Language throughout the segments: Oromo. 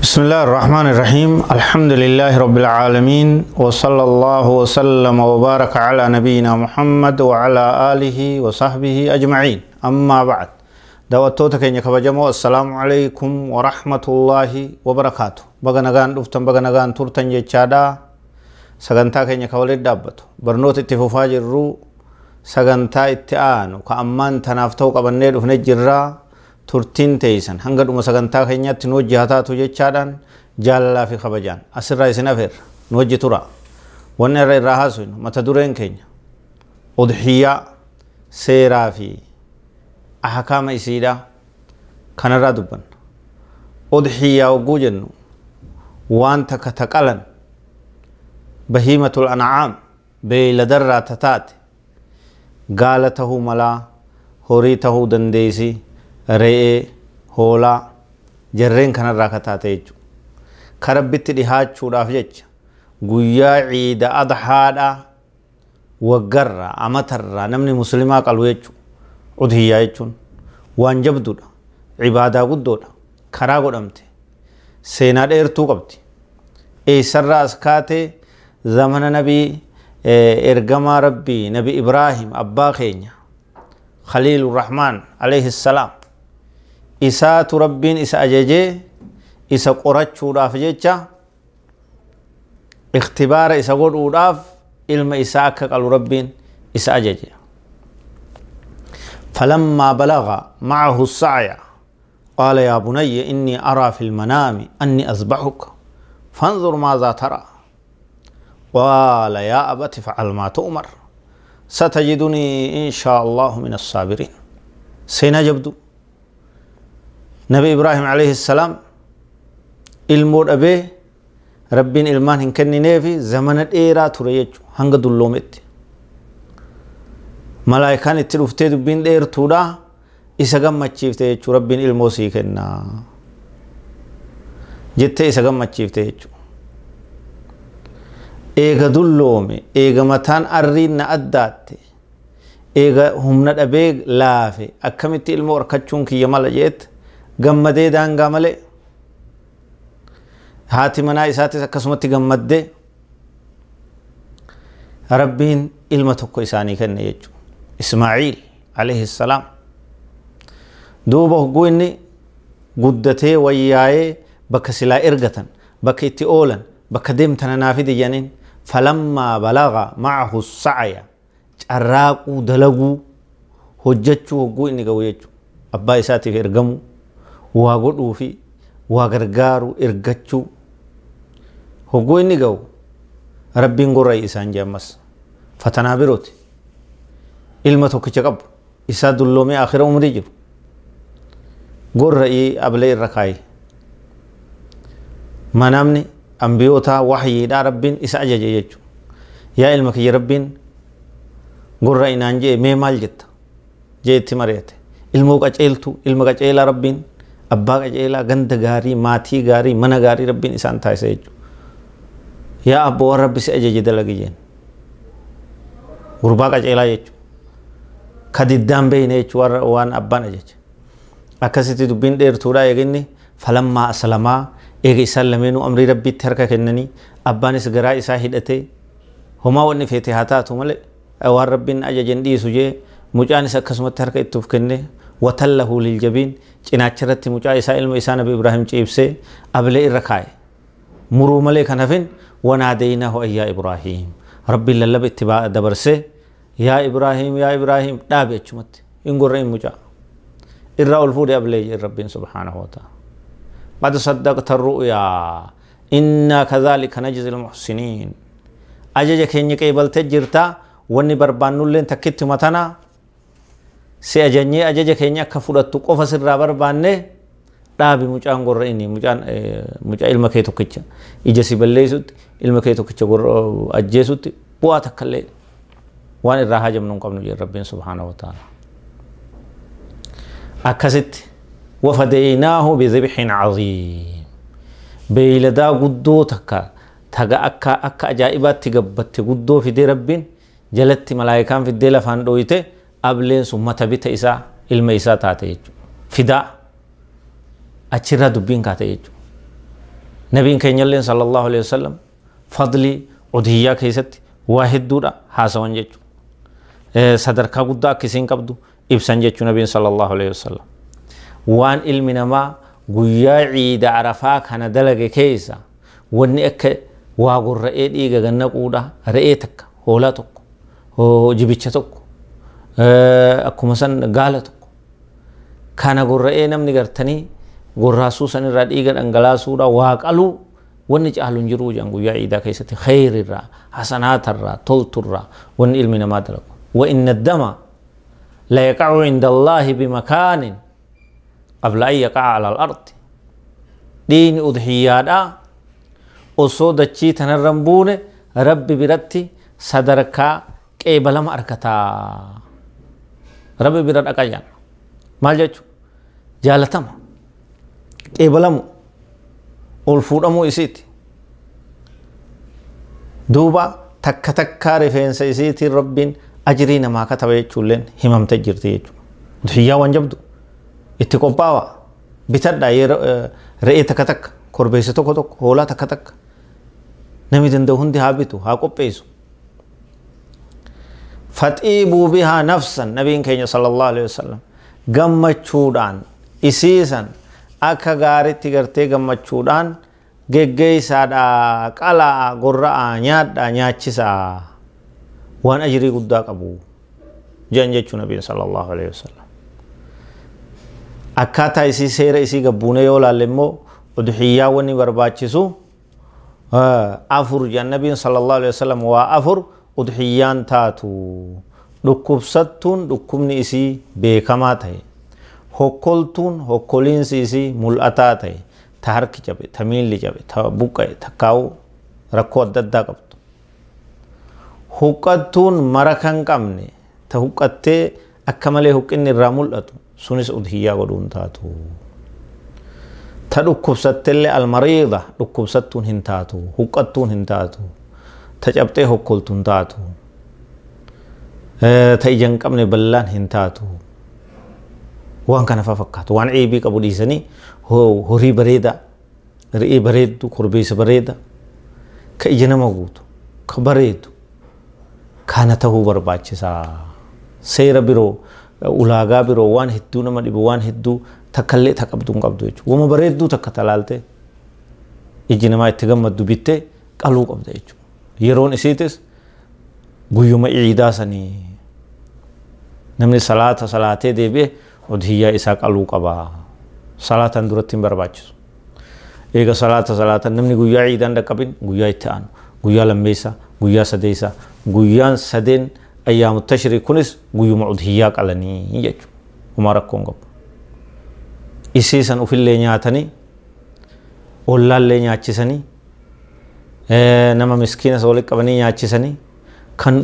بسم الله الرحمن الرحيم الحمد لله رب العالمين وصلى الله وسلم وبارك على نبينا محمد وعلى آله وصحبه أجمعين أما بعد دواتوتك إنك بجمو السلام عليكم ورحمة الله وبركاته بغنغان دفتن بغنغان ترتن جيشادا سغنتا كينك ولد دابتو برنوت اتفوفاجر رو سغنتا اتعانو كأمان تنافتو قبنه دفن جرّا turtiin teeysan hanga dhuma sagantaa keenyaatti nu hojjetaatu jechaadhaan jaalalaa fi kabajaan asirraa isin afeerra nu hojji tura wanni irraa haasofnu mata dureen keenya udhiyyaa seeraa fi ahkaama isiidha kanarraa dubbanna udhiyyaa hogguu jennu waan takka taqalan bahiimatul an'aam beeyladarraa tataate gaala tahuu malaa horii tahuu dandeeysi re'ee hoolaa jarreen kanarraa kataate jechuudha. Karabbitti dhihaachuudhaaf jecha guyyaa ciida adhaadha waggarraa amatarraa namni muslimaa qalu jechuudha. Udhiyyaa jechuun waan jabduudha, cibaadaa guddoodha, karaa godhamte, seenaa dheertuu qabdi. Eessarraa as kaatee zamana nabii ergamaa rabbii nabi Ibraahim abbaa keenya Khaliilur Rahmaan alayhi salaam isaatu rabbiin isa ajajee isa qorachuudhaaf jecha ikhtibaara isa godhuudhaaf ilma isaa akka qalu rabbiin isa ajaje فلما بلغ معه السعي قال يا بني إني أرى في المنام أني أذبحك فانظر ماذا ترى قال يا أبت فعل ما تؤمر ستجدني إن شاء الله من الصابرين سينجبدو نبي إبراهيم عليه السلام المود أبيه ربين إلمان هنكني نيفي زمن الإيرا تريج هنگ دلومت ملايكان اتلوفتي دبين دير تودا إساقم مچيفته يجو ربين إلموسي كنا جته إساقم مچيفته يجو إيغا دلومي إيغا متان أرين نأدات إيغا هم ندبيغ لافي أكمت إلمو ركچون كي يمال جيت gammadee daangaa malee haati manaa isaatis akkasumatti gammadee rabbiin ilma tokko isaanii kenne jechuudha Ismaa'iil alayhi salaam duuba hogguu inni guddatee wayyaa'ee bakka silaa ergatan bakka itti oolan bakka deemtana naafidi janiin falammaa balaga ma'ahu sa'aya carraaquu dalaguu hojjechuu hogguu inni ga'u jechuudha abbaa isaatiif ergamuu waa godhuu fi waa gargaaruu ergachuu hogguu inni ga'u rabbiin gorra isaan jammas fatanaa birooti ilma tokkicha qabu isaa dulloomee akhira umrii jiru gorra ablee irra kaayee manamni ambiyootaa wahyiidhaa rabbiin isa ajaje jechuudha yaa ilma kiyya rabbiin gorra inaan jee mee maal jetta jee itti mari'ate ilmoo qaceeltu ilma qaceelaa rabbiin abbaa qaceelaa ganda gaarii maatii gaarii mana gaarii rabbiin isaan taasise jechuudha yaa abboo waan rabbi si ajaje dalagi jeen gurbaa qaceelaa jechuudha ka diddaan beeyne jechuudha waan abbaan ajaje akkasitti dubbiin dheertuudhaa eeginni falammaa aslamaa eega isaan lameenuu amrii rabbiitti harka kennanii abbaanis garaa isaa hidhatee homaa wanni feete haa taatu malee waan rabbiin ajajen dhiisu jee mucaanis akkasumatti harka ittuuf kenne watallahu liljabiin cinaacharratti mucaa isaa ilma isaa nabi Ibraahim ciibsee ablee irra kaa'e muruu malee kan hafin wanaadaynahu ayyaa Ibraahim rabbiin lallaba itti dabarsee yaa Ibraahim dhaabe achumatti hin gorra'in mucaa irraa ol fuudhe ablee jee rabbiin subhaanahu wa ta'ala qad saddaqta ru'yaa innaa kadhaalika najzi almuhsiniin ajaja keenya qeebaltee jirtaa wanni barbaannulleen takkitti matanaa si ajanyee ajaja keenya akka fudhattu qofa sirraa barbaanne dhaabi mucaan gorra inni mucaa ilma kee tokkicha ija si balleessutti ilma kee tokkicha gorra ajjeesutti bu'aa takkallee waan irraa hajamnu hin qabnu jee rabbiin subhaanahu wa ta'ala akkasitti wafadaynaahu bidhibhin caziim beeyladaa guddoo takka taga akka ajaa'ibaatti gabbatte guddoo fidee rabbiin jalatti malaayikaan fiddee lafaan dhooyite ableen sun mata bita isaa ilma isaa taate jechuudha fidaa achirraa dubbiin kaate jechuudha نبي كين يلين صلى الله عليه وسلم فضلي أضحية كيست واحد دورا حاسوان جيجو صدر كابودا كيسين كابدو إبسان جيجو نبي صلى الله عليه وسلم وان علمنا ما قويا عيد عرفا كان دلق كيسا واني اك واغر رئي ديغا غنى قودا رئي تك هولا تك جبيتش تك اكو مسن غالة تك كان غر رئي نمني غرتني غر راسو سن را ديغا انغلا سودا واقلو واني جعلو نجرو جان قويا عيدا كيسا خير الرا حسنات الرا طلت الرا وان علمنا ما دلق وإن الدم لا يقع عند الله بمكان قبل أن يقع على الأرض دين أضحيات أصود الشيء تنرمبون رب برتي صدرك كيبلم أركتا رب برت أكاجان مال جاتو جالتم كيبلم أولفورمو إسيتي دوبا تك تك رفين سيسيتي رب أجرين ما كتب يجولين همم تجرتي يجو أضحيا وانجبدو itti qophaawa bitadha re'ee takka takka korbeessa tokko tokko hoolaa takka takka namni danda'u hundi haa bitu haa qopheessu faxiibuu bihaa nafsan nabiin keenya sallallahu alaihi wasallam gammachuudhaan isiisan akka gaaritti gartee gammachuudhaan geggeessaadha qalaa gorra'aa nyaadhaa nyaachisaa waan ajrii guddaa qabu jedhan jechuu nabiin sallallahu alaihi wasallam akkaataa isii seera isii gabbuune yoo laalle immoo udhiyyaa wanni barbaachisu afur jedhan nabiin sallallahu alaihi wasallam waa afur udhiyyaan taatu dhukkubsattuun dhukkubni isii beekamaa ta'e hokkoltuun hokkoliinsi isii mul'ataa ta'e ta harki cabe ta miilli cabe ta buqqa'e takkaa'u rakkoo adda addaa qabdu huqqattuun mara kan qabne ta huqqattee akka malee huqqinni irraa mul'atu sunis udhiyyaa godhuun taatu ta dhukkubsattellee almariida dhukkubsattuun hin taatu huqqattuun hin taatu ta cabxee hokkoltuun taatu ta ijaan qabne ballaan hin taatu waan kana fakkaatu waan ceebii qabu dhiisanii horii bareeda re'ee bareeddu korbeessa bareeda ka ija nama guutu ka bareedu kana ta'uu barbaachisaa seera biroo ulaagaa biroo waan hedduu nama dhibu waan hedduu takkallee ta qabdu hin qabdu jechuudha wama bareedduu takka talaalte iji namaa itti gammaddu bittee qaluu qabda jechuudha yeroon isiitis guyyuma ciidaa sanii namni salaatee deebi'e udhiyyaa isaa qaluu qaba salaatan duratti hin barbaachisu eega salaatan namni guyyaa ciidaan dhaqqabin guyyaa itti aanu guyyaa lammeessaa guyyaa sadeessaa guyyaan sadeen أيام التشريق كنس قيوم عدهيا قلني يجو وما ركون قب إسيسن وفي اللي نياتني ولا اللي نياتشسني نما مسكين سولك قبني نياتشسني كان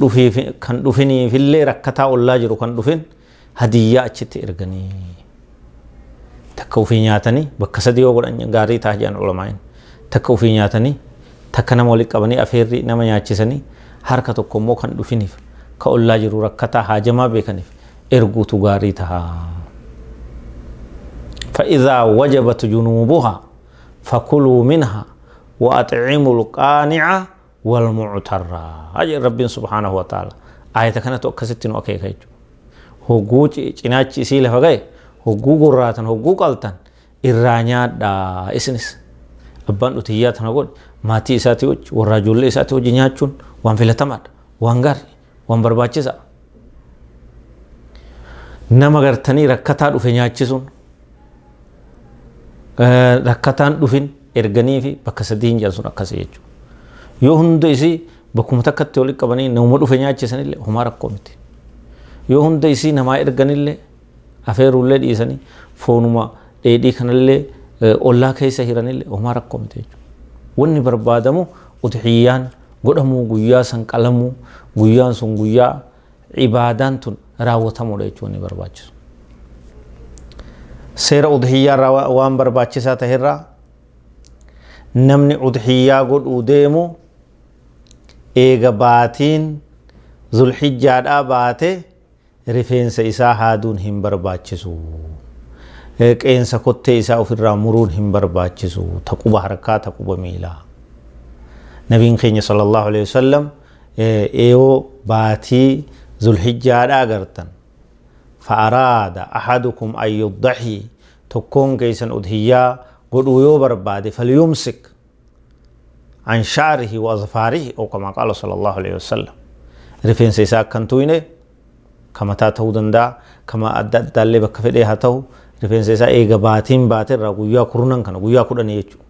دوفيني في اللي ركتا ولا جرو كان دوفين هدية أشتي إرغني تكو في نياتني بكسدي وقول أن غاري تاجان علماء تكو في نياتني تكنا مولك قبني أفيري نما نياتشسني حركة كومو كان دوفيني كأولا جرو ركتا حاجما بيكنف إرغوتو غاريتها فإذا وجبت جنوبها فكلوا منها وأطعموا القانع والمعتر أجل رب سبحانه وتعالى آية كانت أكستين وأكيكيجو هقو چناچ سيلة فغاي هقو قراتن هقو قلتن إرانيات دا إسنس أبان أتيات نقول ماتي إساتي وج والرجل إساتي وج نياتشون وان فلتمات وان غاري waan barbaachisa nama gartanii rakkataa dhufe nyaachisuun rakkataan dhufin erganii fi bakka sadii hin jaansun akkasii jechuudha yoo hunda isii bakkuma takkatti walitti qabanii nama dhufe nyaachisanillee homaa rakkoo miti yoo hunda isii namaa erganillee afeerullee dhiisanii foonuma dheedhii kanallee ollaa keessa hiranillee homaa rakkoo miti jechuudha wanni barbaadamu udhiyyaan godhamuu guyyaa san qalamuu guyyaan sun guyyaa ibaadaan tun raawwatamuudha jechuun ni barbaachisu seera udhiyyaa waan barbaachisaa ta'erraa namni udhiyyaa godhuu deemu eega baatiin zulhijjaadhaa baate rifeensa isaa haaduun hin barbaachisu qeensa kottee isaa ofirraa muruun hin barbaachisu taquba harkaa taquba miilaa nabiin keenya sallallahu alaihi wasallam eeyoo baatii zulhijjaadha agartan fa'araada ahadukum an yuddahi tokkoon keeysan udhiyyaa godhuu yoo barbaade falyumsik an sha'rihi wa azfaarihi oo kama qaala sallallahu alaihi wasallam rifeensa isaa akkan tuyne kamataa ta'uu danda'a kama adda addaallee bakka fedhee haa ta'u rifeensa isaa eega baatiin baate irraa guyyaa kurnan kana guyyaa kudhanii jechuudha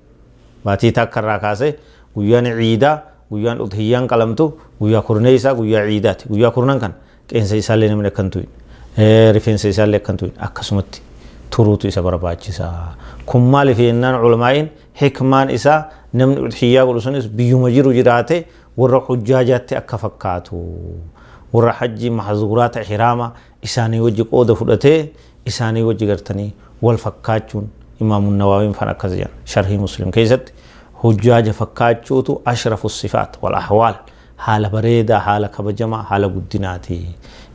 baatii takka irraa kaasee guyyaan ciidaa guyyaan udhiyyaan qalamtu guyyaa kurnee isaa guyyaa ciidaati guyyaa kurnan kana qeensa isaallee namni akkan tuyne rifeensa isaallee akkan tuyne akkasumatti turuutu isa barbaachisa kun maaliif jennaan ulamaa'iin hikmaan isaa namni udhiyyaa godhu sunis biyyuma jiru jiraate warra hujjaajaatti akka fakkaatu warra hajji mahzuuraata ihraama isaanii wajji qooda fudhatee isaanii wajji gartanii wal fakkaachuun imaamun nawaawiin fan akkas jedhan sharhii muslim keessatti hujjaaja fakkaachuutu ashrafu sifaat wal ahwaal haala bareedaa haala kabajamaa haala guddinaati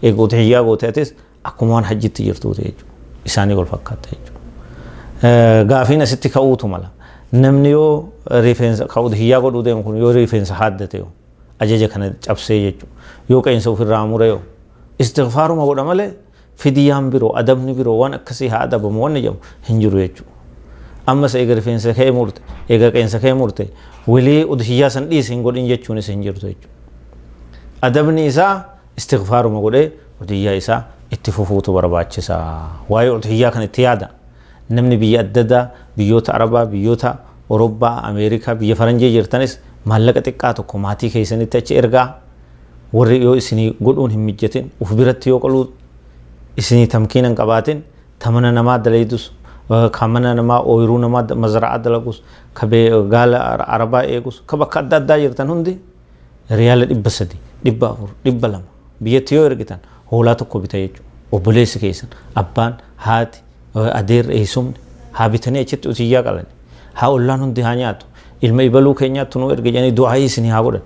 eega udhiyyaa gooteetis akkuma waan hajjitti jirtuuti jechuudha isaanii wal fakkaata jechuudha gaafiin asitti ka'uutu mala namni yoo rifeensa ka udhiyyaa godhuu deemu kun yoo rifeensa haaddate yoo ajaja kana cabsee jechuudha yoo qeensa ofirraa mure yoo istighfaaruma godha malee fidiyaan biroo adabni biroo waan akkasii haa adabamu waan jedhamu hin jiru jechuudha ammas eega rifeensa ka'ee murte eega qeensa ka'ee murte walii udhiyyaa san dhiisi hin godhin jechuunis hin jirtu jechuudha adabni isaa istighfaaruma godhee udhiyyaa isaa itti fufuutu barbaachisa waa'ee udhiyyaa kan itti yaada namni biyya adda addaa biyyoota arabaa biyyoota Awurooppaa Ameerikaa biyya faranjii jirtanis maallaqa xiqqaa tokko maatii keessanitti achi ergaa warri yoo isinii godhuun hin mijjatin uf biratti yoo qaluu isinii tamkiinan qabaatin tamana namaa dalaydus kamana namaa ooyiruu namaa mazra'a dalagus ka gaala arabaa eegus ka bakka adda addaa jirtan hundi riyaala 300 400 200 biyyatti yoo ergitan hoolaa tokko bita jechuudha obboleessi keessan abbaan haati adeer eessumni haa bitanii achitti udhiyyaa qalan haa ollaan hundi haa nyaatu ilma ibaluu keenyaatti nu erga jedhanii du'aa isinii haa godhan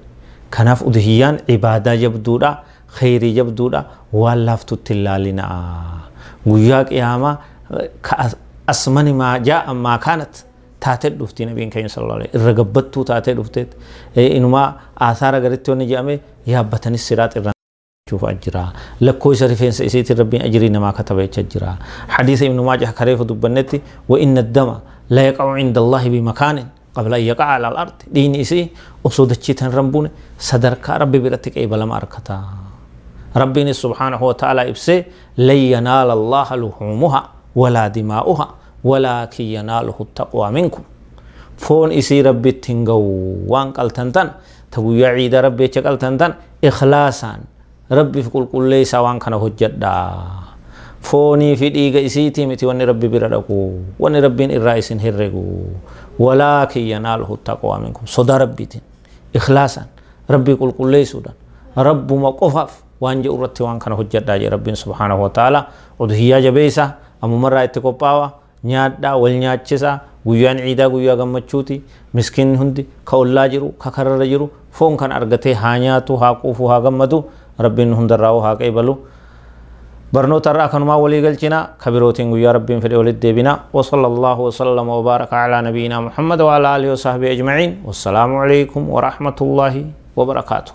kanaaf udhiyyaan ibaadaa jabduudha khayrii jabduudha waan laaftutti ilaalina guyyaa qiyaamaa asmani maa jaa'a maa kaanat taatee dhufti nabiin keenya sallallahu alaihi irra gabbattuu taatee dhufteet inumaa aasaara garitti wanni jedhame yaabbatanis siraat irra شوف أجرا لكو يسرفين سيسيت ربي أجري نما كتب يتجرا حديث ابن ماجه كريف دبنتي وإن الدم لا يقع عند الله بمكان قبل أن يقع على الأرض دين إسي أصود الشيطان ربون صدرك ربي برتك أي بلا ماركتا ربي سبحانه وتعالى إبسي لن ينال الله لحومها ولا دماؤها ولكن يناله التقوى منكم فون إسي ربي تنقو وان قلتنتن تقو يعيد ربي تقلتنتن إخلاصا ربي في كل ليس وان كان هجدا فوني في ديغا اسيتي متي وني ربي بيردكو وني ربي الرئيس هرغو ولكن يناله التقوى منكم صدى ربي اخلاصا ربي كل ليس رب مقفف وان جورتي وان كان هجدا ربي سبحانه وتعالى ودهيا جبيسا ام مرا اتقوباوا نيادا ولنياچسا غيان عيدا غيا غمچوتي مسكين هندي كولا جرو ككرر جرو فون كان ارغتي هانياتو هاقوفو هاغمدو ربين هندراو ها قيبلو برنو ترى كنما ولي قلتنا خبروتين يا ربين في الولد ديبنا وصلى الله وسلم وبارك على نبينا محمد وعلى اله وصحبه اجمعين والسلام عليكم ورحمه الله وبركاته